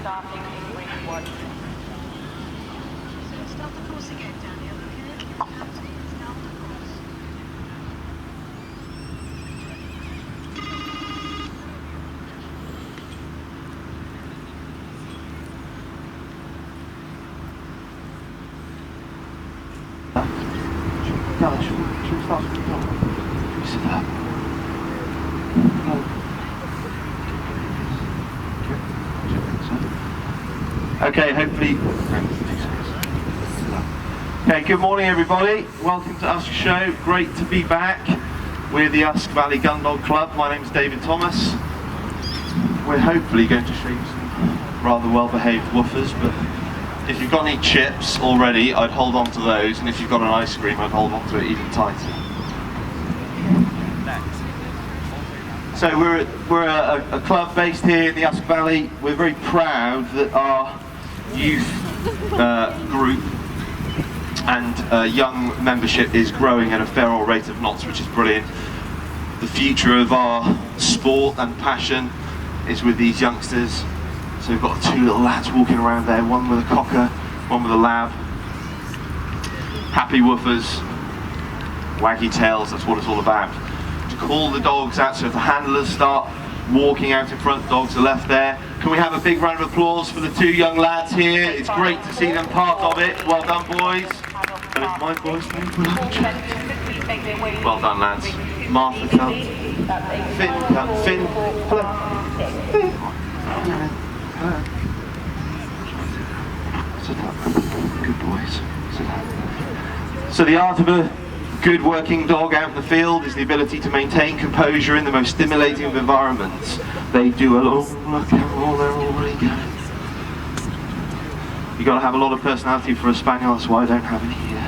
starting in ring 1. So start the course again, Daniel, okay? Start the course. Should we start from the top? Should we sit up? Okay, hopefully. Okay, good morning everybody. Welcome to USK Show. Great to be back. We're the Usk Valley Gundog Club. My name is David Thomas. We're hopefully going to show you some rather well-behaved woofers, but if you've got any chips already, I'd hold on to those, and if you've got an ice cream, I'd hold on to it even tighter. So we're a club based here in the Usk Valley. We're very proud that our youth group and young membership is growing at a fair old rate of knots, which is brilliant. The future of our sport and passion is with these youngsters. So we've got two little lads walking around there, one with a cocker, one with a lab. Happy woofers, waggy tails, that's what it's all about. To call the dogs out, so if the handlers start walking out in front, dogs are left there. Can we have a big round of applause for the two young lads here? It's great to see them part of it. Well done, boys. And it's my boys' name. Well done, lads. Martha, come. Finn, come. Finn, hello. Finn. Hello. Sit up. Good boys. Sit up. So the art of a good working dog out in the field is the ability to maintain composure in the most stimulating of environments. They do a lot. Look how they're already going. You've got to have a lot of personality for a spaniel, that's why I don't have any here.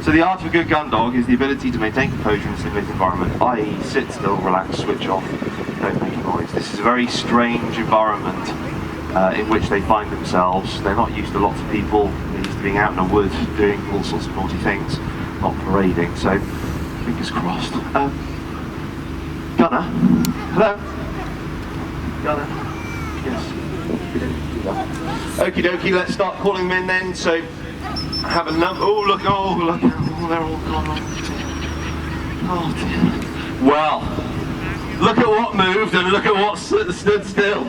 So the art of a good gun dog is the ability to maintain composure in a stimulating environment, i.e. sit still, relax, switch off, don't make a noise. This is a very strange environment in which they find themselves. They're not used to lots of people, they're used to being out in the woods, doing all sorts of naughty things, not parading, so fingers crossed. Gunner? Hello? Gunner? Yes. Okie dokie, let's start calling them in then. So I have a number. Oh look, they're all gone. Oh dear. Well, look at what moved and look at what stood still.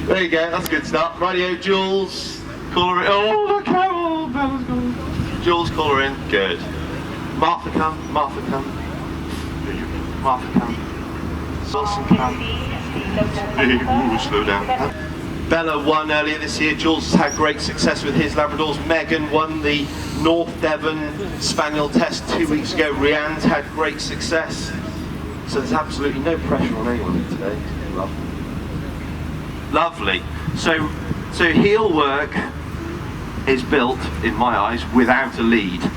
There you go, that's a good start. Radio, Jules, call her in. Oh look how Bella's gone. Jules, call her in. Good. Martha come, Martha come. Martha come. Wilson come. Ooh, slow down. Bella won earlier this year. Jules has had great success with his Labradors. Megan won the North Devon Spaniel test 2 weeks ago. Rianne's had great success. So there's absolutely no pressure on anyone today. Lovely. So heel work is built, in my eyes, without a lead.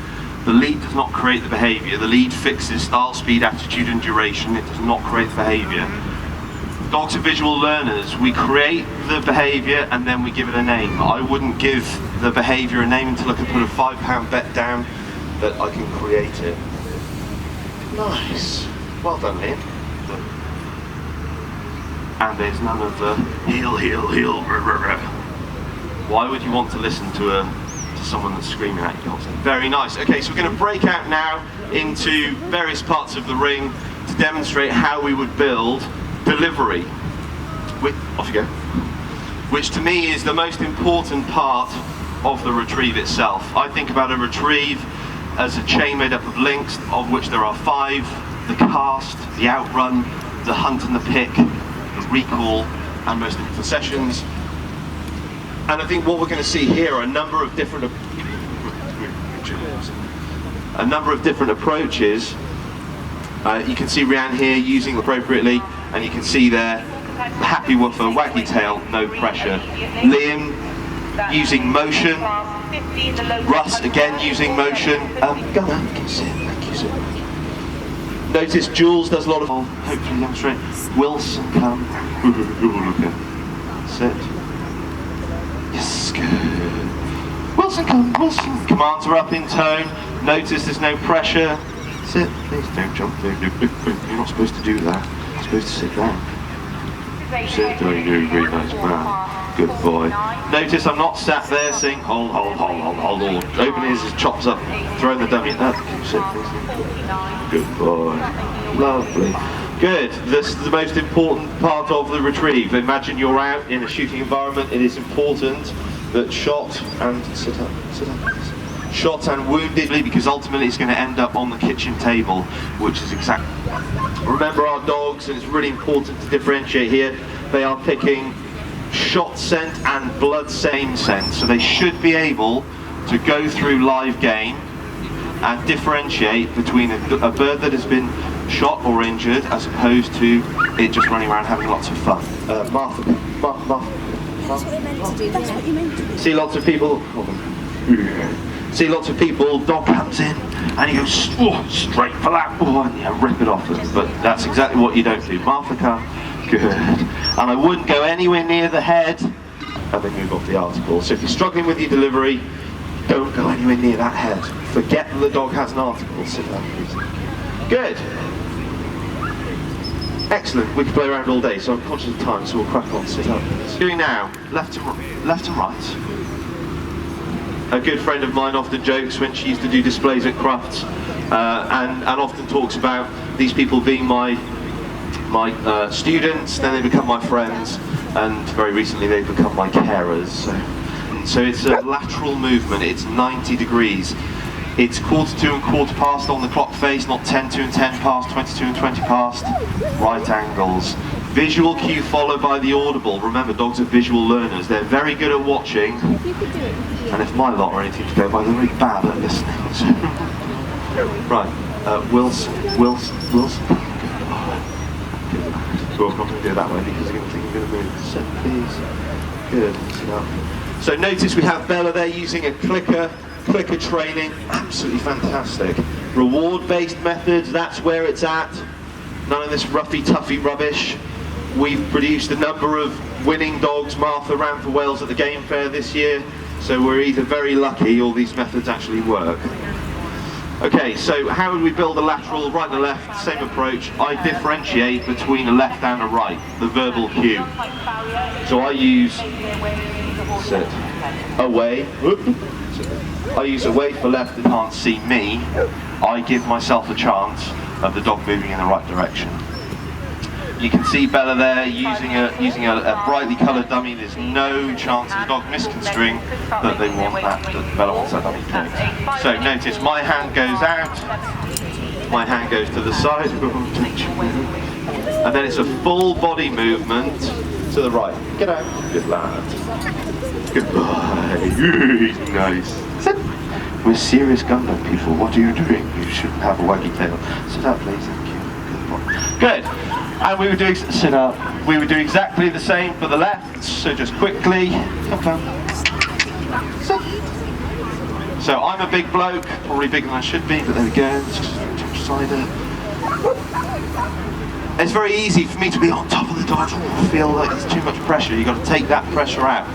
The lead does not create the behaviour. The lead fixes style, speed, attitude and duration. It does not create the behaviour. Dogs are visual learners. We create the behaviour and then we give it a name. I wouldn't give the behaviour a name until I can put a £5 bet down that I can create it. Nice. Well done, Liam. And there's none of the heel. Why would you want to listen to someone that's screaming at you? Very nice. Okay, so we're going to break out now into various parts of the ring to demonstrate how we would build delivery. Off you go. Which to me is the most important part of the retrieve itself. I think about a retrieve as a chain made up of links, of which there are 5: the cast, the outrun, the hunt and the pick, the recall, and most of the sessions. And I think what we're going to see here are a number of different approaches. You can see Rianne here using appropriately, and you can see there, happy woofer, wacky tail, no pressure. Liam using motion. Russ again using motion. Gunner, you can sit, thank you so much. Notice Jules does a lot of, hopefully demonstrate. Wilson, come. Sit. Yes, good. Wilson, come, Wilson. Commands are up in tone. Notice there's no pressure. Sit, please don't jump there. You're not supposed to do that. You're supposed to sit down. Sit down, you're a very nice man. Good boy. Notice I'm not sat there saying hold, hold, hold, hold, hold, hold. Opening his chops up, throwing the dummy. No, sit, please. Good boy. Lovely. Good. This is the most important part of the retrieve. Imagine you're out in a shooting environment. It is important that shot and sit up, please. Shot and woundedly, because ultimately it's going to end up on the kitchen table, which is exactly. Remember our dogs, and it's really important to differentiate here. They are picking shot scent and blood same scent, so they should be able to go through live game and differentiate between a bird that has been shot or injured as opposed to it just running around having lots of fun. Martha. That's what they meant to do. That's what you meant to do. See lots of people. Hold on. See lots of people. Dog comes in and he goes straight for that. And yeah, rip it off them. But that's exactly what you don't do. Martha, come. Good. And I wouldn't go anywhere near the head. And then move off the article. So if you're struggling with your delivery, don't go anywhere near that head. Forget that the dog has an article. Sit down, please. Good. Excellent. We could play around all day, so I'm conscious of time, so we'll crack on. Sit up. Doing now, left and right. A good friend of mine often jokes when she used to do displays at Crufts, and often talks about these people being my students, then they become my friends, and very recently they've become my carers. So it's a lateral movement. It's 90 degrees. It's 1/4 and 1/4 on the clock face, not 10 to and 10 past, 22 and 20 past. Right angles. Visual cue followed by the audible. Remember, dogs are visual learners. They're very good at watching. And if my lot are anything to go by, they're really bad at listening. Right, Wilson. Well, I'm not going to do it that way because I'm going to think I'm going to move. Set, please. Good. So notice we have Bella there using a clicker training, absolutely fantastic. Reward-based methods, that's where it's at. None of this roughy-toughy rubbish. We've produced a number of winning dogs. Martha ran for Wales at the Game Fair this year, so we're either very lucky or these methods actually work. Okay, so how would we build a lateral, right and left, same approach. I differentiate between a left and a right, the verbal cue. So I use sit, away, I use away for left, they can't see me. I give myself a chance of the dog moving in the right direction. You can see Bella there using a brightly coloured dummy. There's no chance of the dog misconstruing that they want that Bella wants that dummy picked. So notice my hand goes out, my hand goes to the side, and then it's a full body movement to the right. Get out. Good lad. Goodbye. Nice. Sit. We're serious gundog people. What are you doing? You shouldn't have a waggy tail. Sit up, please. Thank you. Good. And we would do sit up. We would do exactly the same for the left. So just quickly. Come. Sit. So I'm a big bloke, probably bigger than I should be, but there we go. It's very easy for me to be on top of the dog. I feel like there's too much pressure. You've got to take that pressure out.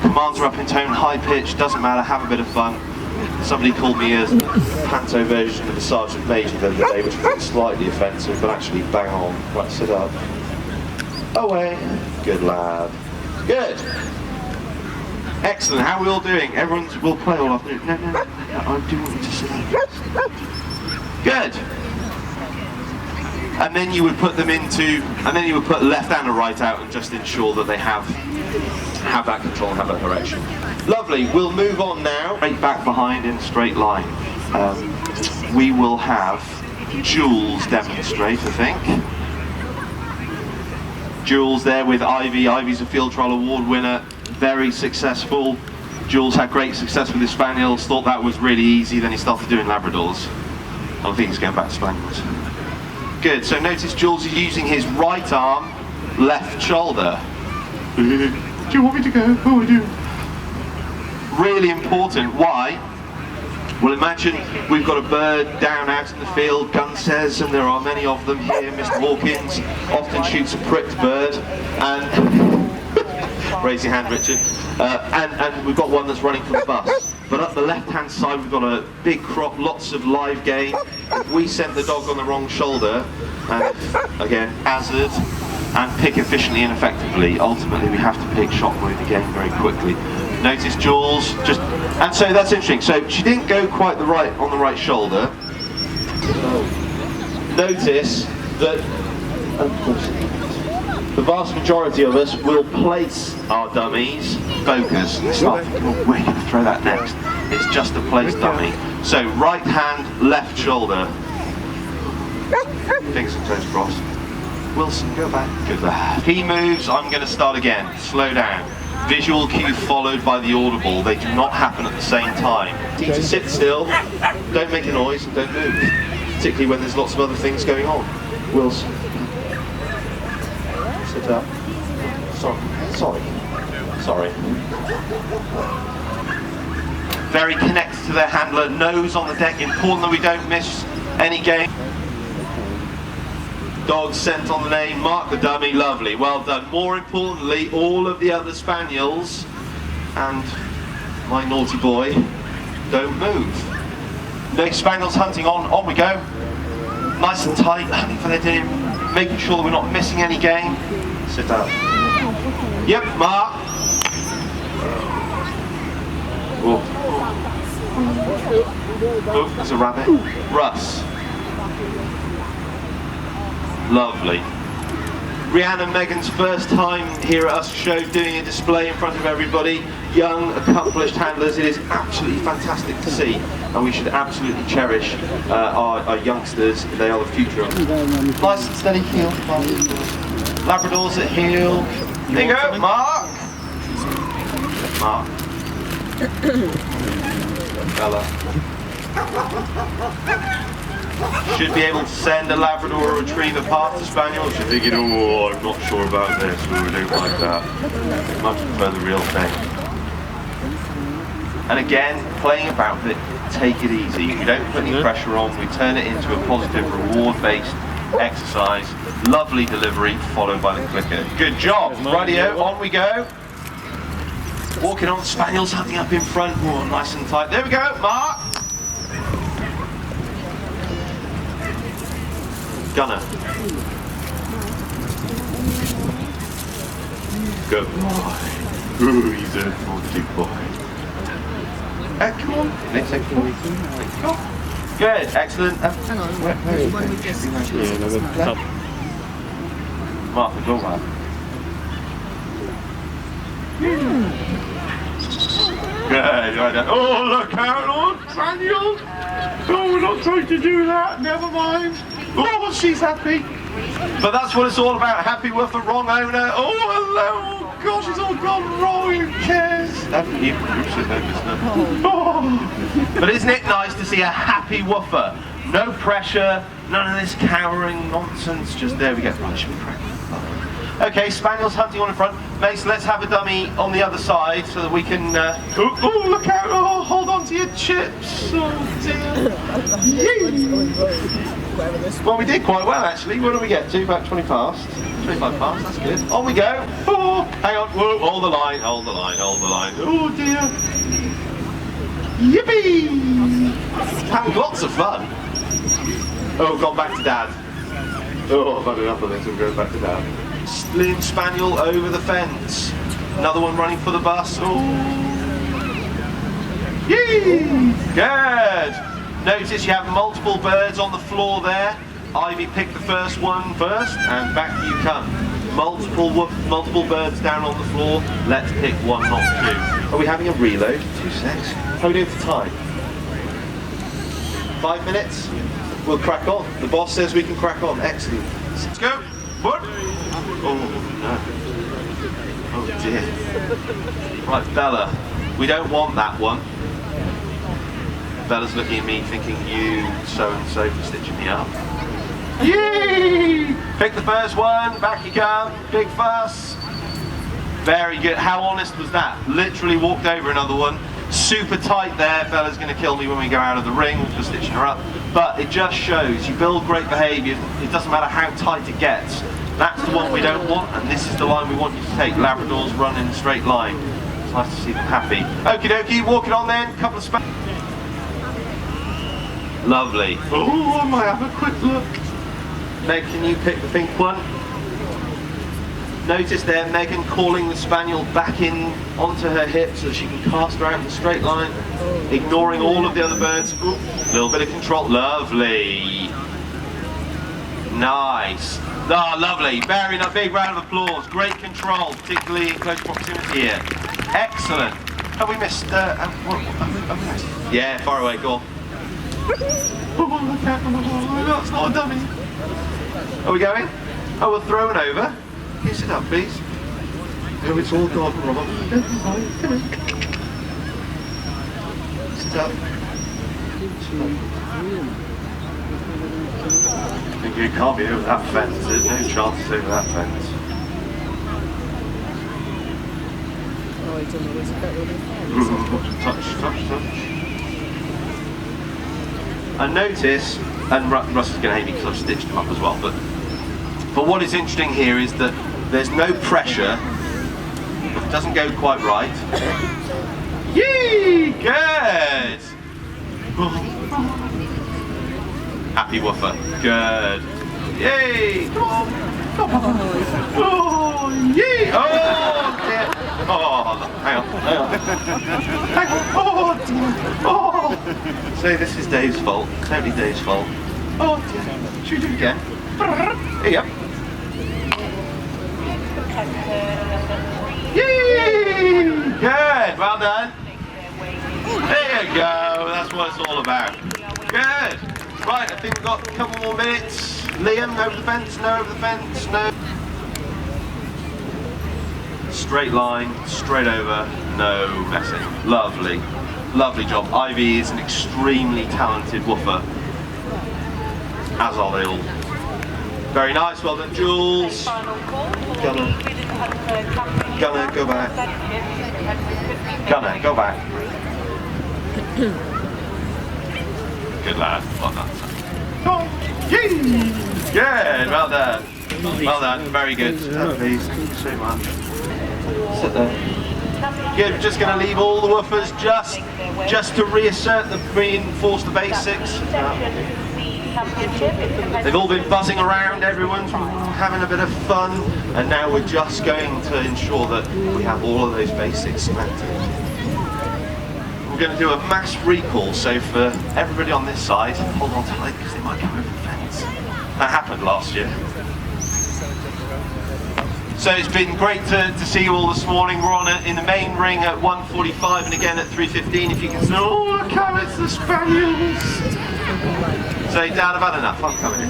Commands are up in tone, high pitch, doesn't matter, have a bit of fun. Somebody called me a panto version of the Sergeant Major the other day, which was slightly offensive, but actually bang on. Right, sit up. Away. Good lad. Good. Excellent. How are we all doing? We'll play all afternoon. No. I do want you to sit up. Good. And then you would put them into, and then you would put left and a right out and just ensure that they have that control, have that direction. Lovely, we'll move on now. Straight back behind in a straight line. We will have Jules demonstrate, I think. Jules there with Ivy. Ivy's a field trial award winner, very successful. Jules had great success with his Spaniels, thought that was really easy, then he started doing Labradors. I think he's going back to Spaniels. Good, so notice Jules is using his right arm, left shoulder. Do you want me to go? Oh, I do. Really important. Why? Well, imagine we've got a bird down out in the field, gun says, and there are many of them here. Mr. Hawkins often shoots a pricked bird, and raise your hand, Richard. And we've got one that's running from the bus. But up the left-hand side, we've got a big crop, lots of live game. If we sent the dog on the wrong shoulder, And again, hazard, and pick efficiently and effectively. Ultimately, we have to pick shock mode again very quickly. Notice Jules just, and so that's interesting. So she didn't go quite on the right shoulder. Notice that the vast majority of us will place our dummies, focus, and start thinking, oh, we're going to throw that next. It's just a place dummy. So right hand, left shoulder. Fingers and toes crossed. Wilson, go back. Good lad. He moves, I'm going to start again. Slow down. Visual cue followed by the audible. They do not happen at the same time. Teacher, sit still. Don't make a noise and don't move. Particularly when there's lots of other things going on. Wilson. Sit up. Sorry. Very connected to their handler. Nose on the deck. Important that we don't miss any game. Dog scent on the name, mark the dummy, lovely, well done. More importantly, all of the other spaniels and my naughty boy don't move. Next spaniels hunting on we go. Nice and tight, hunting for their dinner, making sure that we're not missing any game. Sit up. Yep, mark. Oh, there's a rabbit. Russ. Lovely. Rhiannon and Megan's first time here at USK Show doing a display in front of everybody. Young, accomplished handlers. It is absolutely fantastic to see, and we should absolutely cherish our youngsters. They are the future of us. Nice and steady heel. Labradors at heel. There you go, Mark. Bella. Should be able to send a Labrador or Retriever past the Spaniel. Should thinking, oh, I'm not sure about this. We don't like that. Much prefer the real thing. And again, playing about it, take it easy. We don't put any pressure on. We turn it into a positive, reward-based exercise. Lovely delivery, followed by the clicker. Good job. Rightio, on we go. Walking on the Spaniels, hunting up in front. Oh, nice and tight. There we go, Mark. Gunner. Good boy. Ooh, he's a naughty boy. Come on. Next section. Good, excellent. Hang on, there's one with this. Martha, go on. Good, right done. Oh, look out, Lord Daniel. Oh, we're not trying to do that. Never mind. Oh, she's happy. But that's what it's all about. Happy with the wrong owner. Oh, hello. Oh, gosh, it's all gone wrong. Who cares? Haven't you? Oh. But isn't it nice to see a happy woofer? No pressure, none of this cowering nonsense. Just there we go. Right, should we crack? Okay, Spaniels hunting on in front. Mace, let's have a dummy on the other side so that we can... oh, look out! Oh, hold on to your chips! Oh, dear. Well, we did quite well, actually. What did we get to? About 20 past? 25 past, that's good. On we go! Oh, hang on. Whoa, hold the line, hold the line, hold the line. Oh, dear. Yippee! Having lots of fun. Oh, gone back to Dad. Oh, I've had enough of this. We'll go back to Dad. Slim Spaniel over the fence. Another one running for the bus. Oh. Yee! Good! Notice you have multiple birds on the floor there. Ivy picked the first one first, and back you come. Multiple birds down on the floor. Let's pick one, not two. Are we having a reload? 2 secs. How are we doing for time? 5 minutes? We'll crack on. The boss says we can crack on. Excellent. Let's go. What? Oh no. Oh dear. Right, Bella. We don't want that one. Bella's looking at me thinking, you so-and-so for stitching me up. Yay! Pick the first one, back you come, big fuss. Very good. How honest was that? Literally walked over another one. Super tight there. Bella's going to kill me when we go out of the ring for stitching her up. But it just shows you build great behaviour. It doesn't matter how tight it gets. That's the one we don't want, and this is the line we want you to take. Labradors run in a straight line. It's nice to see them happy. Okie dokie, walking on then. Couple of Lovely. Oh, I might have a quick look. Meg, can you pick the pink one? Notice there, Megan calling the spaniel back in onto her hip so that she can cast her out in a straight line, ignoring all of the other birds. Ooh, a little bit of control. Lovely. Nice. Oh, lovely. Very nice. Big round of applause. Great control, particularly in close proximity here. Excellent. Have we missed? Have we missed? Yeah, far away. Go on. That's not a dummy. Are we going? Oh, we'll throw it over. Can you sit up, please? Oh, it's all gone wrong. Come on. Sit up. I think you can't be over that fence. There's no chance over that fence. Oh, he doesn't know where to put it. Touch. And notice, and Russ is going to hate me because I've stitched him up as well, but what is interesting here is that there's no pressure. If it doesn't go quite right. Yee! Good! Happy woofer. Good. Yay! Come on! Oh, yay! Oh, dear! Oh, hang on. Oh, dear! Oh! So this is Dave's fault. Totally Dave's fault. Oh, dear. Should we do it again? Here you go. Yay! Good! Well done. There you go. That's what it's all about. Good. Right, I think we've got a couple more minutes. Liam, over the fence, no over the fence, no. Straight line, straight over, no messing. Lovely, lovely job. Ivy is an extremely talented woofer, as are they all. Very nice, well done, Jules. Gunner, go back. Gunner, go back. Good lad, well done. Oh, yay! Good, well done. Well done, very good. Please, thank you so much. Sit there. Good, we're just going to leave all the woofers just to reinforce the basics. They've all been buzzing around, everyone's having a bit of fun, and now we're just going to ensure that we have all of those basics cemented. We're going to do a mass recall, so for everybody on this side, hold on tight because they might come over the fence. That happened last year. So it's been great to see you all this morning. We're on in the main ring at 1:45 and again at 3:15. If you can see, oh look how it's the spaniels. Say, Dad, I've had enough, I'm coming in.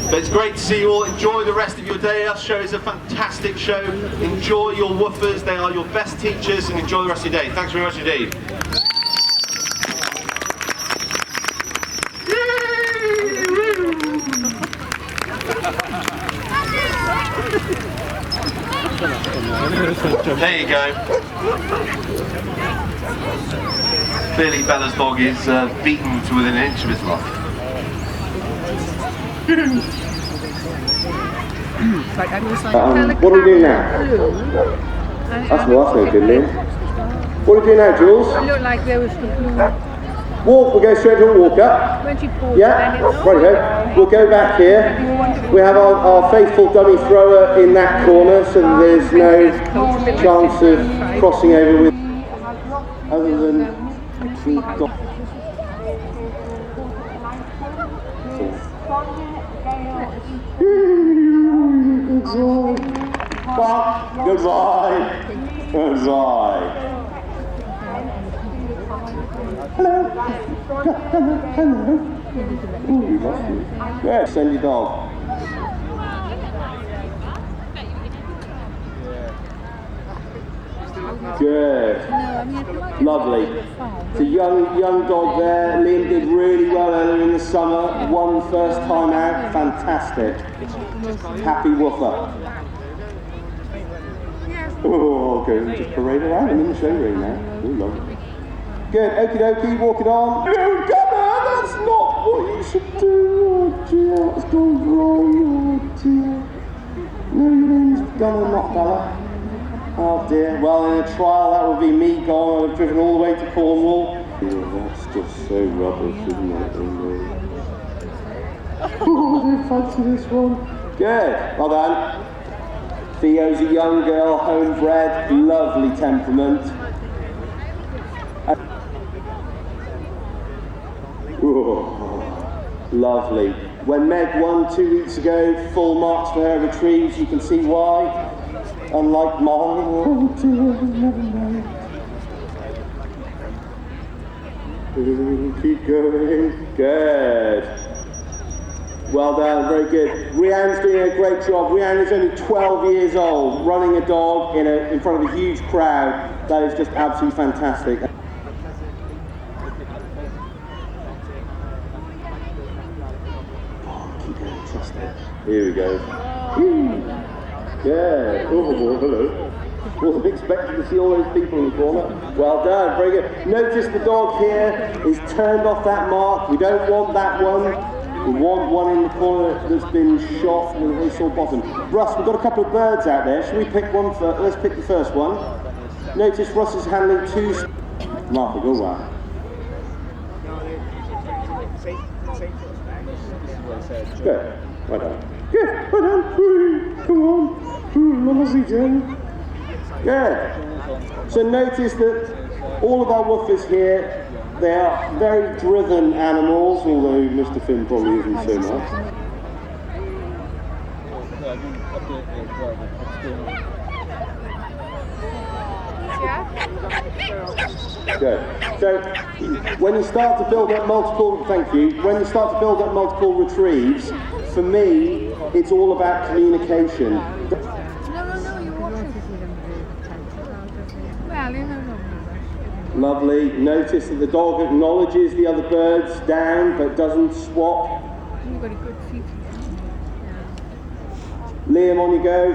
But it's great to see you all. Enjoy the rest of your day. Our show is a fantastic show. Enjoy your woofers, they are your best teachers, and enjoy the rest of your day. Thanks very much indeed. There you go. Clearly Bella's dog is beaten to within an inch of his life. What are we doing now? That's no good, Liam. What are we doing now, Jules? It looked like there was some Walk, we'll go straight to a walk up. Yeah, right, we'll go back here. We have our faithful dummy thrower in that corner, so there's no chance of crossing over with, other than we've got. Goodbye. Goodbye. Hello. Hello. Ooh, you lost me. Yeah, send your dog. Good. Lovely. It's a young dog there. Liam did really well earlier in the summer. Won first time out. Fantastic. Happy woofer. Oh, okay. Just parade around. I'm in the show ring now. Ooh, lovely. Good, okie dokie, walk it on. No, Gunner, that's not what you should do. Oh dear, what's gone wrong? Oh dear. No, your name's Gunner, not Bella. Oh dear, well in a trial that would be me gone. I've driven all the way to Cornwall. Yeah, that's just so rubbish, isn't it? I don't fancy this one. Good, well done. Theo's a young girl, homebred, lovely temperament. Ooh, lovely. When Meg won 2 weeks ago, full marks for her retrieves, you can see why. Unlike mine, oh dear, never mind. Keep going. Good. Well done, very good. Rianne's doing a great job. Rianne is only 12 years old, running a dog in front of a huge crowd. That is just absolutely fantastic. Oh, keep going, trust it. Here we go. Yeah. Oh, hello. Wasn't expecting to see all those people in the corner. Well done, very good. Notice the dog here is turned off that mark. We don't want that one. We want one in the corner that's been shot with a very sore bottom. Russ, we've got a couple of birds out there. Should we pick one first? Let's pick the first one. Notice Russ is handling two. Martha, go right. Good. Well done. Good. Well done. Ooh, come on. Ooh, lovely, Jen. Good. So notice that all of our woofers here, they are very driven animals, although Mr. Finn probably isn't so much. Good. So when you start to build up multiple, thank you, when you start to build up multiple retrieves, for me, it's all about communication. Lovely. Notice that the dog acknowledges the other birds down, but doesn't swap. You've got a good feet. Liam, on you go.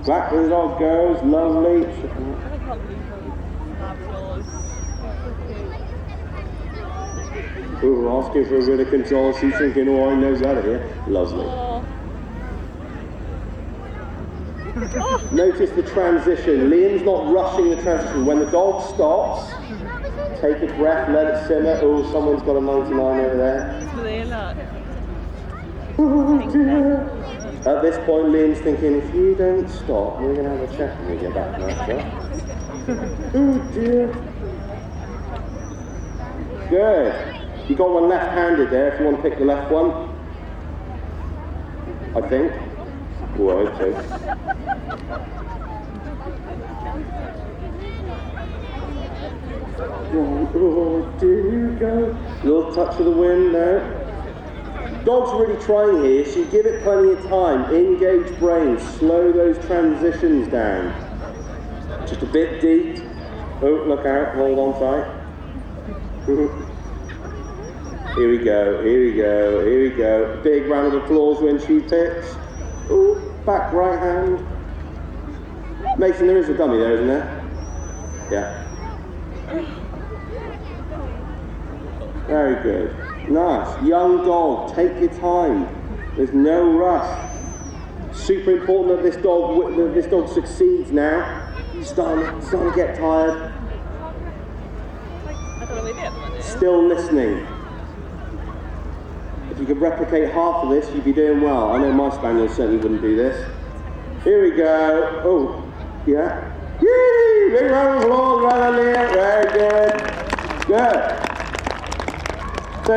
Back where the dog goes. Lovely. Ooh, asking for a bit of control. She's thinking, oh, I knows out of here. Lovely. Notice the transition. Liam's not rushing the transition. When the dog stops, take a breath, let it simmer. Oh, someone's got a 99 over there. Oh dear. At this point, Liam's thinking, if you don't stop, we're going to have a chat when we get back, Master. Oh dear. Good. You got one left-handed there if you want to pick the left one. I think. Oh, I hope so. Oh, dear you go. Little touch of the wind now. Dog's really trying here, so you give it plenty of time. Engage brain, slow those transitions down. Just a bit deep. Oh, look out, hold on tight. Here we go, here we go, here we go. Big round of applause when she picks. Ooh, back right hand. Mason, there is a dummy there, isn't there? Yeah. Very good. Nice. Young dog, take your time. There's no rush. Super important that this dog succeeds now. Starting to get tired. Still listening. If you could replicate half of this, you'd be doing well. I know my spaniel certainly wouldn't do this. Here we go. Oh, yeah. Yay! Big round of applause, right on there. Very good. Good. So,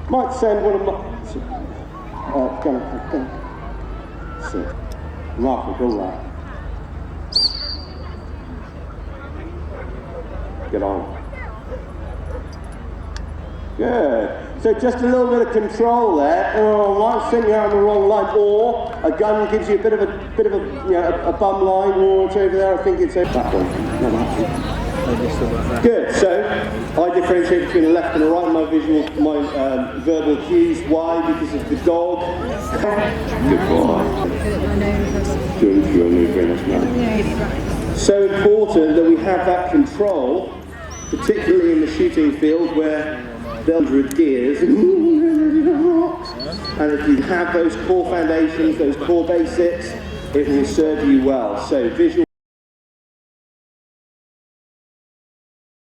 might send one of my... Sit. Martha, go right. Get on. Good. So just a little bit of control there. Oh, might send you out on the wrong line, or a gun gives you a bit of a bum line. Oh, it's over there. I think it's over that one. No, that. Good. So I differentiate between the left and the right. My verbal cues. Why? Because of the dog. Good boy. Good. Very much now. So important that we have that control, particularly in the shooting field where they're 100 gears, and if you have those core foundations, those core basics, it will serve you well. So visual